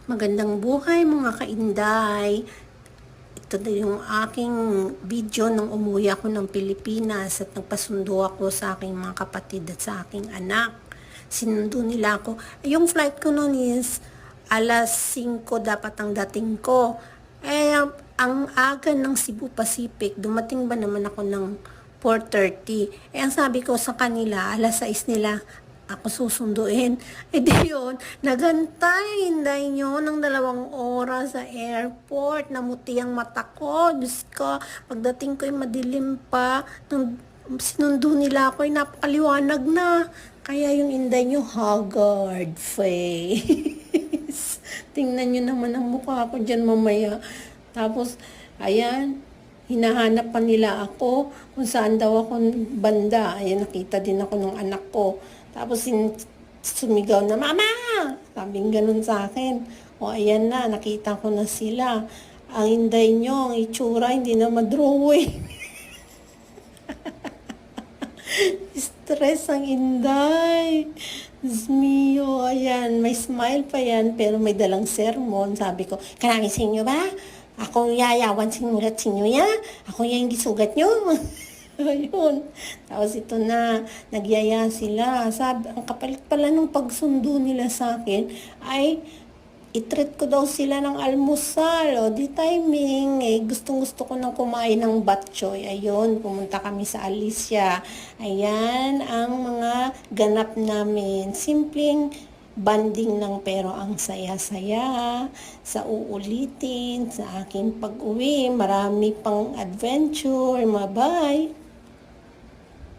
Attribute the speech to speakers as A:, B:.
A: Magandang buhay mga kainday. Ito na yung aking video nung umuwi ako ng Pilipinas at nagpasundo ako sa aking mga kapatid at sa aking anak. Sinundo nila ako. Yung flight ko noon is alas 5 dapat ang dating ko. Ang aga ng Cebu Pacific, dumating ba naman ako ng 4:30. Ang sabi ko sa kanila, alas 6 nila ako susunduin. Di yun, nagantay, hinday nyo ng 2 oras sa airport. Namuti ang mata ko. Diyos ko, pagdating ko madilim pa. Nung sinundo nila ako, napakaliwanag na. Kaya yung inday nyo, haggard face. Tingnan nyo naman ang mukha ko dyan mamaya. Tapos, ayan, hinahanap pa nila ako kung saan daw ako banda. Ayan, nakita din ako ng anak ko. Tapos sumigaw na, "Mama!" Sabing ganun sa akin. O ayan na, nakita ko na sila. Ang inday nyo, ang itsura, hindi na madrawing. Stress ang inday. Diyos mio, ayan, may smile pa yan, pero may dalang sermon. Sabi ko, "Karami sa inyo ba? Ako yayawan sinulat sa inyo ya? Ako yung gisugat nyo." Ayun. Tapos ito na, nagyaya sila. Sabi, ang kapalit pala ng pagsundo nila sa akin ay itreat ko daw sila ng almusal. O di timing. Gustong gusto ko nang kumain ng batchoy. Ayun, pumunta kami sa Alicia. Ayan ang mga ganap namin. Simpleng banding lang pero ang saya-saya sa uulitin, sa aking pag-uwi. Marami pang adventure. Bye!